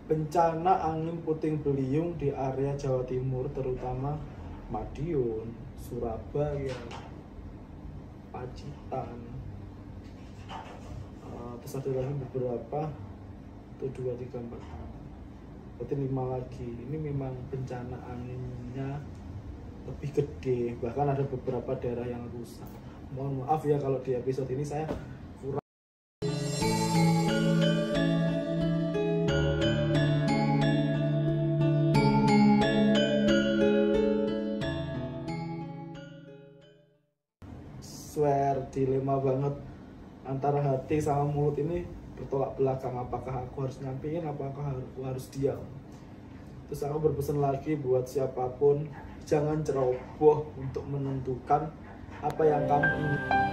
bencana angin puting beliung di area Jawa Timur, terutama Madiun, Surabaya, Pacitan, terus ada lagi beberapa, 1, 2, 3, 4, berarti 5 lagi. Ini memang bencana anginnya lebih gede, bahkan ada beberapa daerah yang rusak. Mohon maaf ya kalau di episode ini saya kurang swear, dilema banget antara hati sama mulut ini bertolak belakang. Apakah aku harus nyampein, apakah aku harus diam. Terus aku berpesan lagi buat siapapun, jangan ceroboh untuk menentukan apa yang kamu inginkan.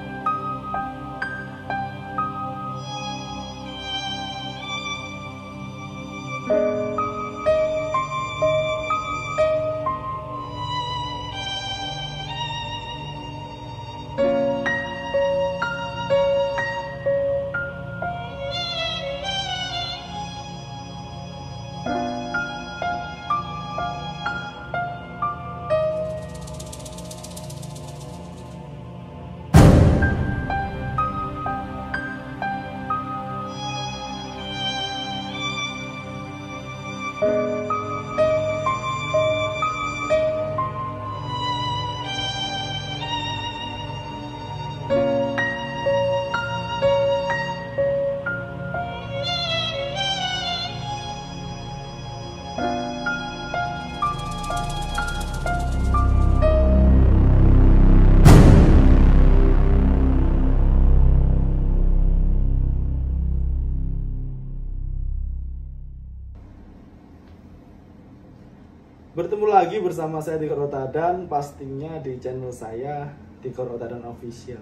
Bertemu lagi bersama saya Dikor Otadan, pastinya di channel saya Dikor Otadan Official.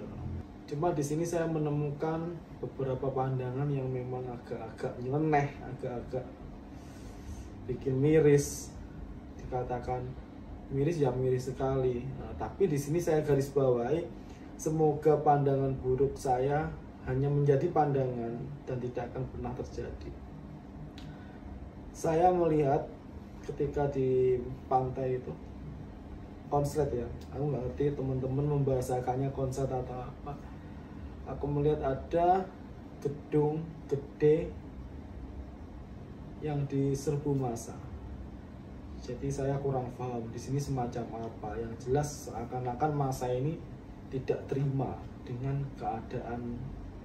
Cuma di sini saya menemukan beberapa pandangan yang memang agak-agak nyeleneh, agak-agak bikin miris. Dikatakan miris ya miris sekali. Tapi di sini saya garis bawahi, semoga pandangan buruk saya hanya menjadi pandangan dan tidak akan pernah terjadi. Saya melihat ketika di pantai itu konslet ya, aku nggak ngerti teman-teman membahasakannya konslet atau apa. Aku melihat ada gedung gede yang diserbu massa. Jadi saya kurang paham di sini semacam apa. Yang jelas seakan-akan massa ini tidak terima dengan keadaan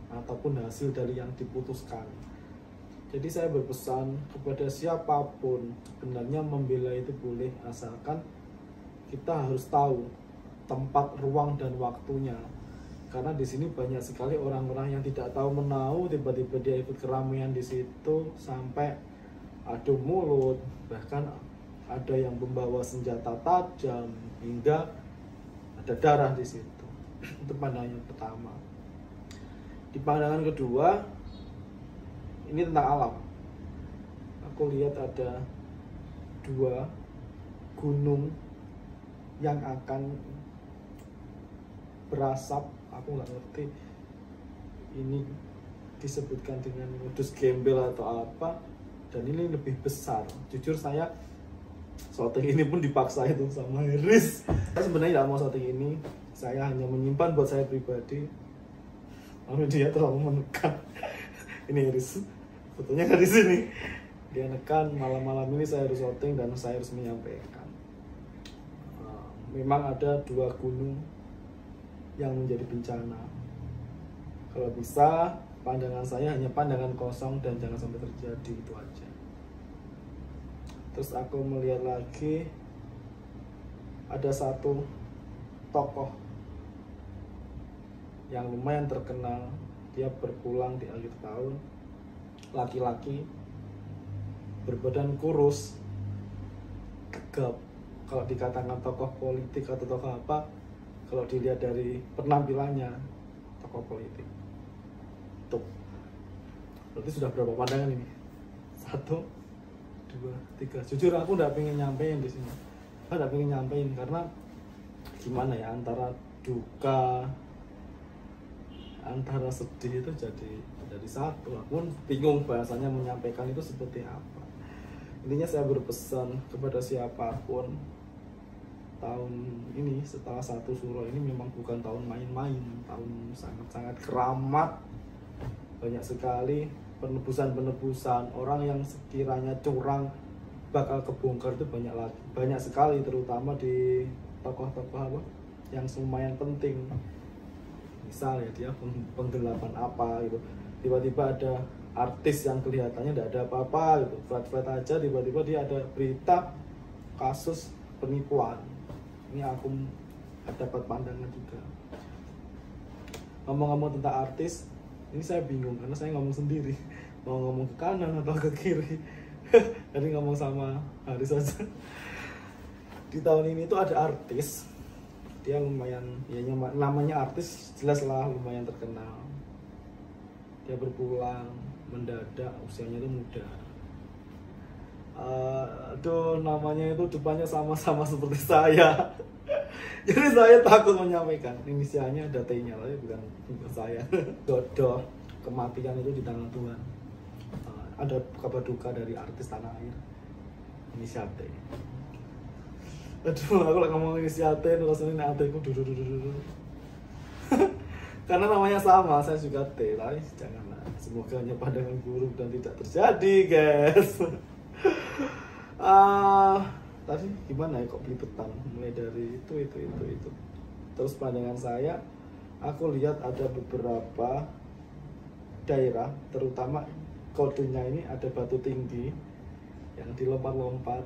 ataupun hasil dari yang diputuskan. Jadi saya berpesan kepada siapapun, sebenarnya membela itu boleh, asalkan kita harus tahu tempat, ruang, dan waktunya. Karena di sini banyak sekali orang-orang yang tidak tahu menahu, tiba-tiba dia ikut keramaian di situ sampai adu mulut, bahkan ada yang membawa senjata tajam hingga ada darah di situ. Itu pandangan yang pertama. Di pandangan kedua, ini tentang alam. Aku lihat ada 2 gunung yang akan berasap. Aku nggak ngerti ini disebutkan dengan modus gembel atau apa. Dan ini lebih besar. Jujur saya shooting ini pun dipaksa itu sama Iris. Saya sebenarnya tidak mau shooting ini. Saya hanya menyimpan buat saya pribadi. Lalu dia terlalu menekan. Ini Iris. Fotonya kan di sini. Dia nekan, malam-malam ini saya harus shooting dan saya harus menyampaikan. Memang ada 2 gunung yang menjadi bencana. Kalau bisa, pandangan saya hanya pandangan kosong dan jangan sampai terjadi, itu aja. Terus aku melihat lagi ada 1 tokoh yang lumayan terkenal. Dia berpulang di akhir tahun. Laki-laki, berbadan kurus, gegap. Kalau dikatakan tokoh politik atau tokoh apa, kalau dilihat dari penampilannya, tokoh politik. Tuh. Berarti sudah berapa pandangan ini? 1, 2, 3. Jujur aku udah pengen nyampein di sini. Aku udah pengen nyampein karena gimana ya, antara duka, antara sedih itu jadi satu. Aku pun bingung bahasanya menyampaikan itu seperti apa. Intinya saya berpesan kepada siapapun, tahun ini setelah 1 Suro ini memang bukan tahun main-main, tahun sangat-sangat keramat. Banyak sekali penebusan-penebusan, orang yang sekiranya curang bakal kebongkar itu banyak sekali, terutama di tokoh-tokoh apa yang lumayan penting. Misal ya dia penggelapan apa gitu, tiba-tiba ada artis yang kelihatannya tidak ada apa-apa gitu, flat-flat aja, tiba-tiba dia ada berita kasus penipuan. Ini aku dapat pandangan juga. Ngomong-ngomong tentang artis, ini saya bingung karena saya ngomong sendiri, mau ngomong ke kanan atau ke kiri. Jadi ngomong sama Haris saja. Di tahun ini tuh ada artis, dia lumayan, ya namanya artis jelas lah lumayan terkenal. Dia berpulang mendadak, usianya itu muda. Aduh, namanya itu depannya sama-sama seperti saya. Jadi saya takut menyampaikan, inisialnya ada T-nya, tapi bukan saya. Jodoh, kematian itu di tangan Tuhan. Ada kabar duka dari artis tanah air, inisial T. Aduh, aku lagi ngomong inisial T, rasanya ini ku dudu. Karena namanya sama, saya juga T, tapi janganlah. Semoga hanya pandangan buruk dan tidak terjadi, guys. Tadi gimana ya kok belipetan, mulai dari itu. Terus pandangan saya, aku lihat ada beberapa daerah, terutama kodenya ini ada batu tinggi yang dilompat-lompat.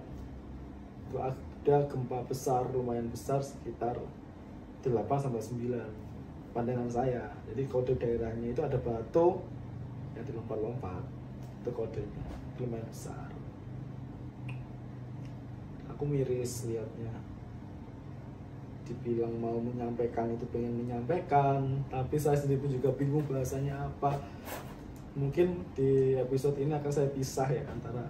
Ada gempa besar, lumayan besar, sekitar 8-9 pandangan saya. Jadi kode daerahnya itu ada batu yang dilompat-lompat, itu kodenya, lumayan besar. Aku miris lihatnya. Dibilang mau menyampaikan itu pengen menyampaikan, tapi saya sendiri juga bingung bahasanya apa. Mungkin di episode ini akan saya pisah ya antara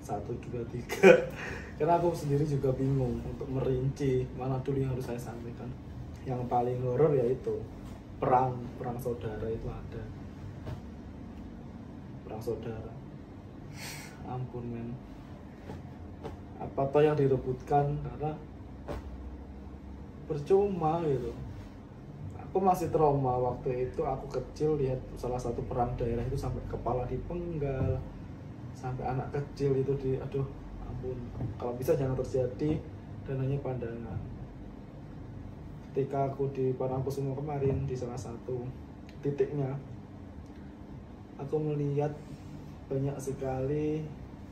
1, 2, 3. Karena aku sendiri juga bingung untuk merinci mana dulu yang harus saya sampaikan. Yang paling horor yaitu perang saudara itu ada. Perang saudara. Ampun men. Apa toh yang direbutkan, karena percuma gitu. Aku masih trauma waktu itu, aku kecil lihat salah satu perang daerah itu sampai kepala dipenggal, sampai anak kecil itu aduh ampun. Kalau bisa jangan terjadi, dan hanya pandangan. Ketika aku di Parangkusumo kemarin, di salah satu titiknya, aku melihat banyak sekali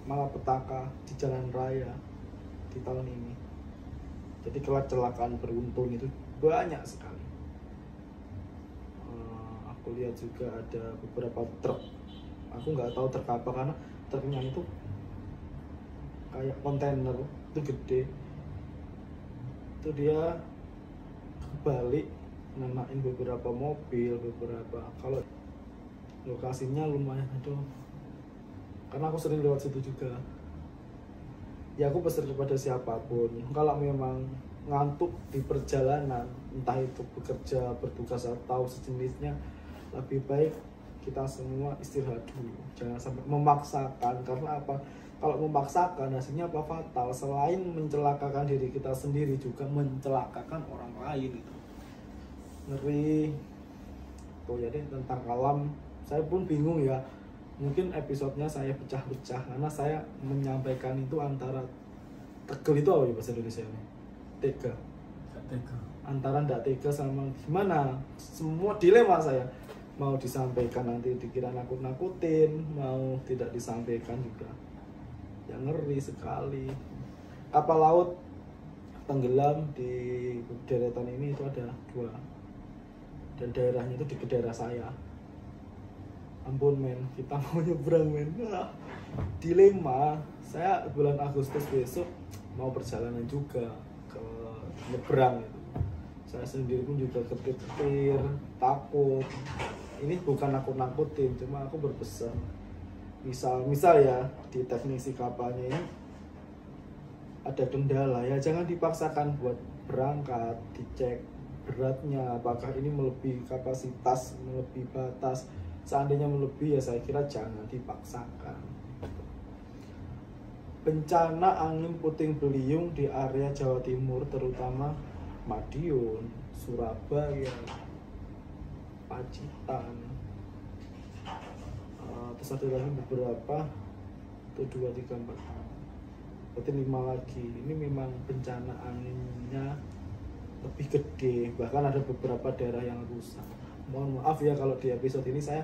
malapetaka di jalan raya di tahun ini. Jadi kecelakaan beruntun itu banyak sekali. Aku lihat juga ada beberapa truk. Aku nggak tahu truk apa, karena truknya itu kayak kontainer, itu gede. Itu dia balik nenain beberapa mobil, kalau lokasinya lumayan, aduh. Karena aku sering lewat situ juga. Ya aku pesan kepada siapapun, kalau memang ngantuk di perjalanan, entah itu bekerja, bertugas atau sejenisnya, lebih baik kita semua istirahat dulu. Jangan sampai memaksakan, karena apa? Kalau memaksakan hasilnya apa? Fatal. Selain mencelakakan diri kita sendiri, juga mencelakakan orang lain. Itu ngeri. Tuh ya deh, tentang alam saya pun bingung ya. Mungkin episodenya saya pecah-pecah karena saya menyampaikan itu antara tegel itu apa ya bahasa Indonesia ini? Tega. Antara ndak tega sama gimana? Semua dilema saya. Mau disampaikan nanti dikira nakut-nakutin, mau tidak disampaikan juga. Ya ngeri sekali. Kapal laut tenggelam di deretan ini itu ada 2. Dan daerahnya itu di daerah saya. Ampun men, kita mau nyebrang men. Dilema. Saya bulan Agustus besok mau perjalanan juga ke nyebrang itu. Saya sendiri pun juga ketir-ketir, takut. Ini bukan nakut-nakutin, cuma aku berpesan. Misal ya di teknisi kapalnya ini ada kendala, ya jangan dipaksakan buat berangkat, dicek beratnya apakah ini melebihi kapasitas, melebihi batas. Seandainya melebihi ya saya kira jangan dipaksakan. bencana angin puting beliung di area Jawa Timur, terutama Madiun, Surabaya, Pacitan, terus ada lagi beberapa, 1, 2, 3, 4, berarti 5 lagi. Ini memang bencana anginnya lebih gede, bahkan ada beberapa daerah yang rusak. Mohon maaf ya kalau di episode ini saya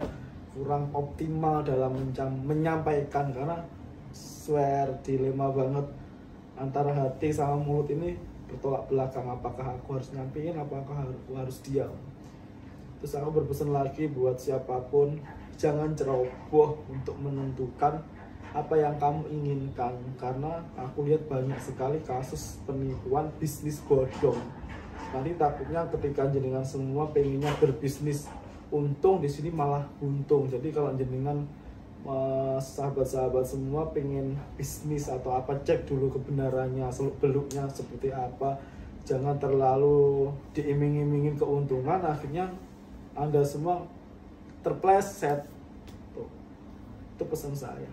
kurang optimal dalam menyampaikan, karena swear dilema banget antara hati sama mulut ini bertolak belakang. Apakah aku harus nyampein, apakah aku harus diam. Terus aku berpesan lagi buat siapapun, jangan ceroboh untuk menentukan apa yang kamu inginkan, karena aku lihat banyak sekali kasus penipuan bisnis bodong. Nanti takutnya ketika jenengan semua pengennya berbisnis untung, di sini malah untung. Jadi kalau jenengan sahabat-sahabat semua pengen bisnis atau apa, cek dulu kebenarannya, seluk-beluknya seperti apa. Jangan terlalu diiming-imingin keuntungan, akhirnya Anda semua terpleset. Tuh, itu pesan saya.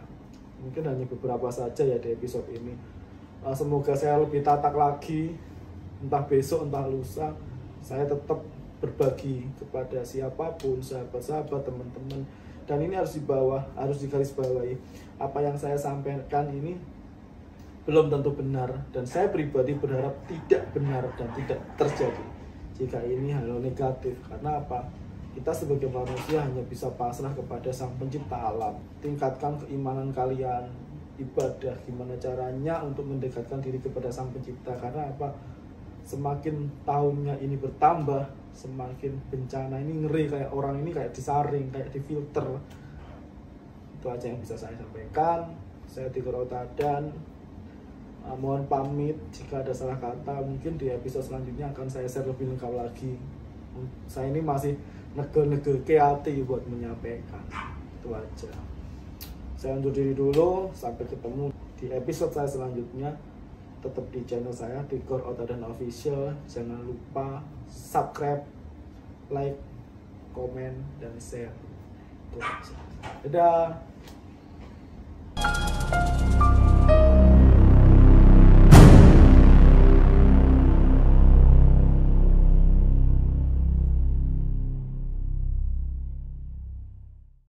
Mungkin hanya beberapa saja ya di episode ini. Semoga saya lebih tatak lagi, entah besok entah lusa. Saya tetap berbagi kepada siapapun, sahabat-sahabat, teman-teman. Dan ini harus digarisbawahi. Apa yang saya sampaikan ini belum tentu benar, dan saya pribadi berharap tidak benar dan tidak terjadi jika ini hal negatif. Karena apa? Kita sebagai manusia hanya bisa pasrah kepada Sang Pencipta alam. Tingkatkan keimanan kalian, ibadah, gimana caranya untuk mendekatkan diri kepada Sang Pencipta. Karena apa? Semakin tahunnya ini bertambah, semakin bencana ini ngeri, kayak orang ini kayak disaring, kayak difilter. Itu aja yang bisa saya sampaikan. Saya Tigor Otadan, mohon pamit jika ada salah kata. Mungkin di episode selanjutnya akan saya share lebih lengkap lagi. Saya ini masih negel-negel ke hati buat menyampaikan. Itu aja. Saya undur diri dulu, sampai ketemu di episode saya selanjutnya. Tetap di channel saya Tigor Otadan Official. Jangan lupa subscribe, like, komen, dan share. Itu aja. Dadah.